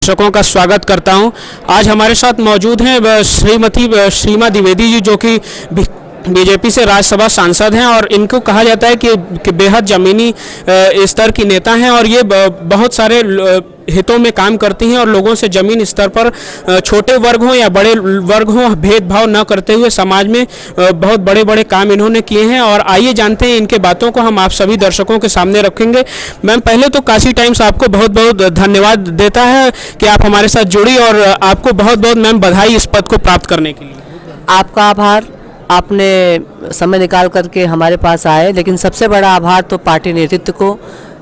दर्शकों का स्वागत करता हूं। आज हमारे साथ मौजूद हैं श्रीमती सीमा द्विवेदी जी, जो कि बीजेपी से राज्यसभा सांसद हैं और इनको कहा जाता है कि बेहद ज़मीनी स्तर की नेता हैं और ये बहुत सारे हितों में काम करती हैं और लोगों से ज़मीन स्तर पर छोटे वर्ग हों या बड़े वर्ग हों भेदभाव न करते हुए समाज में बहुत बड़े बड़े काम इन्होंने किए हैं। और आइए जानते हैं इनके बातों को हम आप सभी दर्शकों के सामने रखेंगे। मैम, पहले तो काशी टाइम्स आपको बहुत बहुत धन्यवाद देता है कि आप हमारे साथ जुड़ी और आपको बहुत बहुत मैम बधाई इस पद को प्राप्त करने के लिए। आपका आभार, आपने समय निकाल करके हमारे पास आए, लेकिन सबसे बड़ा आभार तो पार्टी नेतृत्व को,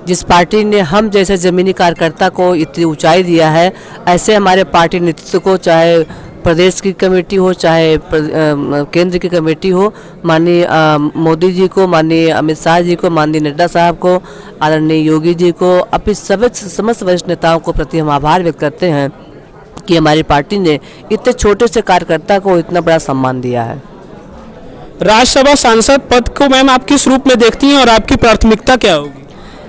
जिस पार्टी ने हम जैसे ज़मीनी कार्यकर्ता को इतनी ऊंचाई दिया है, ऐसे हमारे पार्टी नेतृत्व को, चाहे प्रदेश की कमेटी हो चाहे केंद्र की कमेटी हो, माननीय मोदी जी को, माननीय अमित शाह जी को, माननीय नड्डा साहब को, आदरणीय योगी जी को, अपनी समस्त वरिष्ठ नेताओं को प्रति हम आभार व्यक्त करते हैं कि हमारी पार्टी ने इतने छोटे से कार्यकर्ता को इतना बड़ा सम्मान दिया है। राज्यसभा सांसद पद को मैम आप किस रूप में देखती हैं और आपकी प्राथमिकता क्या होगी?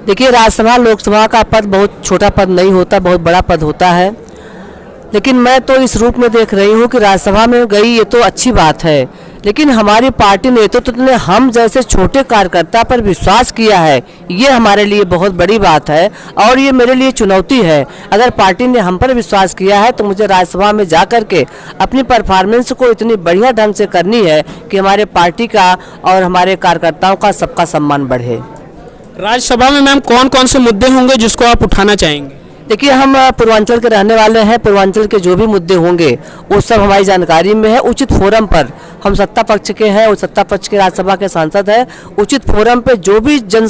देखिए, राज्यसभा लोकसभा का पद बहुत छोटा पद नहीं होता, बहुत बड़ा पद होता है, लेकिन मैं तो इस रूप में देख रही हूँ कि राज्यसभा में गई ये तो अच्छी बात है, लेकिन हमारी पार्टी नेतृत्व ने हम जैसे छोटे कार्यकर्ता पर विश्वास किया है, ये हमारे लिए बहुत बड़ी बात है और ये मेरे लिए चुनौती है। अगर पार्टी ने हम पर विश्वास किया है तो मुझे राज्यसभा में जा कर के अपनी परफॉर्मेंस को इतनी बढ़िया ढंग से करनी है कि हमारे पार्टी का और हमारे कार्यकर्ताओं का सबका सम्मान बढ़े। राज्यसभा में मैम कौन कौन से मुद्दे होंगे जिसको आप उठाना चाहेंगे? देखिए, हम पूर्वांचल के रहने वाले हैं, पूर्वांचल के जो भी मुद्दे होंगे वो सब हमारी जानकारी में है। उचित फोरम पर, हम सत्ता पक्ष के हैं और सत्ता पक्ष के राज्यसभा के सांसद हैं, उचित फोरम पे जो भी जन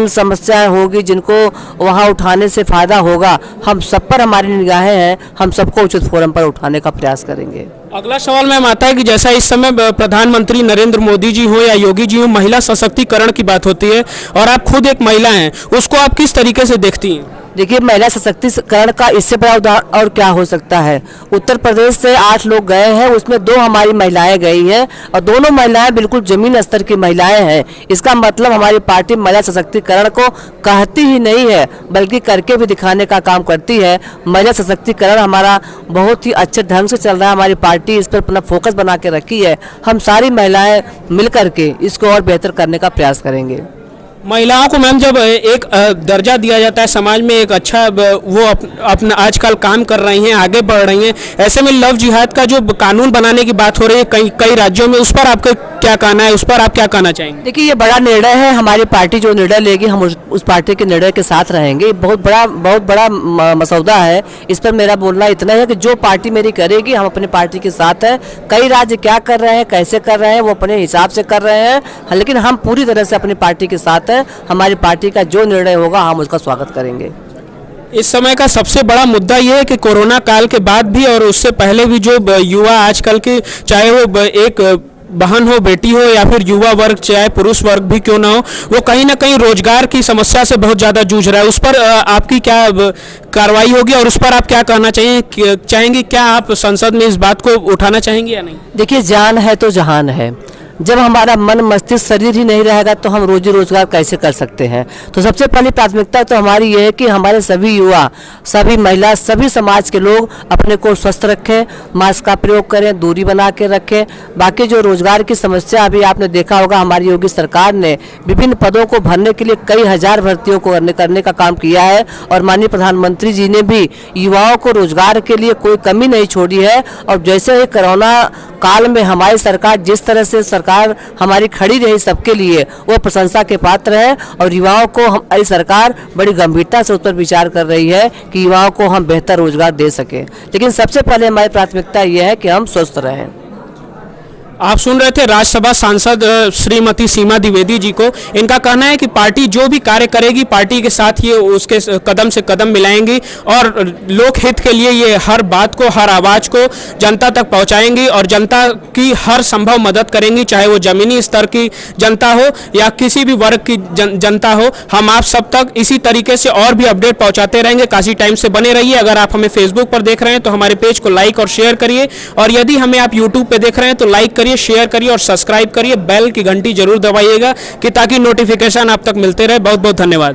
समस्याएं होगी जिनको वहां उठाने से फायदा होगा, हम सब पर हमारी निगाहें हैं, हम सबको उचित फोरम पर उठाने का प्रयास करेंगे। अगला सवाल मैम आता है कि जैसा इस समय प्रधानमंत्री नरेंद्र मोदी जी हो या योगी जी हो, महिला सशक्तिकरण की बात होती है और आप खुद एक महिला हैं, उसको आप किस तरीके से देखती हैं? देखिए, महिला सशक्तिकरण का इससे बड़ा उदाहरण और क्या हो सकता है। उत्तर प्रदेश से 8 लोग गए हैं, उसमें 2 हमारी महिलाएं गई हैं और दोनों महिलाएं बिल्कुल जमीन स्तर की महिलाएं हैं। इसका मतलब हमारी पार्टी महिला सशक्तिकरण को कहती ही नहीं है बल्कि करके भी दिखाने का काम करती है। महिला सशक्तिकरण हमारा बहुत ही अच्छे ढंग से चल रहा है, हमारी पार्टी इस पर अपना फोकस बना के रखी है। हम सारी महिलाएं मिल करके इसको और बेहतर करने का प्रयास करेंगे। महिलाओं को मैम जब एक दर्जा दिया जाता है समाज में, एक अच्छा वो अपना आजकल काम कर रही हैं, आगे बढ़ रही हैं, ऐसे में लव जिहाद का जो कानून बनाने की बात हो रही है कई राज्यों में, उस पर आपका क्या कहना है, उस पर आप क्या कहना चाहेंगे? देखिए, ये बड़ा निर्णय है, हमारी पार्टी जो निर्णय लेगी हम उस पार्टी के निर्णय के साथ रहेंगे। बहुत बड़ा मसौदा है, इस पर मेरा बोलना इतना है कि जो पार्टी मेरी करेगी हम अपनी पार्टी के साथ हैं। कई राज्य क्या कर रहे हैं, कैसे कर रहे हैं, वो अपने हिसाब से कर रहे हैं, लेकिन हम पूरी तरह से अपनी पार्टी के साथ हैं। हमारी पार्टी का जो निर्णय होगा हम उसका स्वागत करेंगे। इस समय का सबसे बड़ा मुद्दा ये है कि कोरोना काल के बाद भी और उससे पहले भी जो युवा आजकल के, चाहे वो एक बहन हो, बेटी हो या फिर युवा वर्ग, चाहे पुरुष वर्ग भी क्यों ना हो, वो कहीं ना कहीं रोजगार की समस्या से बहुत ज़्यादा जूझ रहा है। उस पर आपकी क्या कार्रवाई होगी और उस पर आप क्या कहना चाहेंगे? क्या आप संसद में इस बात को उठाना चाहेंगे या नहीं? देखिए, जान है तो जहान है। जब हमारा मन मस्तिष्क शरीर ही नहीं रहेगा तो हम रोजी रोजगार कैसे कर सकते हैं। तो सबसे पहली प्राथमिकता तो हमारी ये है कि हमारे सभी युवा, सभी महिला, सभी समाज के लोग अपने को स्वस्थ रखें, मास्क का प्रयोग करें, दूरी बना के रखें। बाकी जो रोजगार की समस्या, अभी आपने देखा होगा हमारी योगी सरकार ने विभिन्न पदों को भरने के लिए कई हजार भर्तियों को करने का काम किया है और माननीय प्रधानमंत्री जी ने भी युवाओं को रोजगार के लिए कोई कमी नहीं छोड़ी है। और जैसे ही कोरोना काल में हमारी सरकार जिस तरह से सरकार हमारी खड़ी रही सबके लिए, वो प्रशंसा के पात्र है और युवाओं को हमारी सरकार बड़ी गंभीरता से उस पर विचार कर रही है कि युवाओं को हम बेहतर रोजगार दे सके। लेकिन सबसे पहले हमारी प्राथमिकता ये है कि हम स्वस्थ रहें। आप सुन रहे थे राज्यसभा सांसद श्रीमती सीमा द्विवेदी जी को। इनका कहना है कि पार्टी जो भी कार्य करेगी, पार्टी के साथ ये उसके कदम से कदम मिलाएंगी और लोकहित के लिए ये हर बात को, हर आवाज़ को जनता तक पहुंचाएंगी और जनता की हर संभव मदद करेंगी, चाहे वो जमीनी स्तर की जनता हो या किसी भी वर्ग की जनता हो। हम आप सब तक इसी तरीके से और भी अपडेट पहुँचाते रहेंगे। काशी टाइम्स से बने रहिए। अगर आप हमें फेसबुक पर देख रहे हैं तो हमारे पेज को लाइक और शेयर करिए, और यदि हमें आप यूट्यूब पर देख रहे हैं तो लाइक करिए, शेयर करिए और सब्सक्राइब करिए। बेल की घंटी जरूर दबाइएगा कि ताकि नोटिफिकेशन आप तक मिलते रहे। बहुत बहुत धन्यवाद।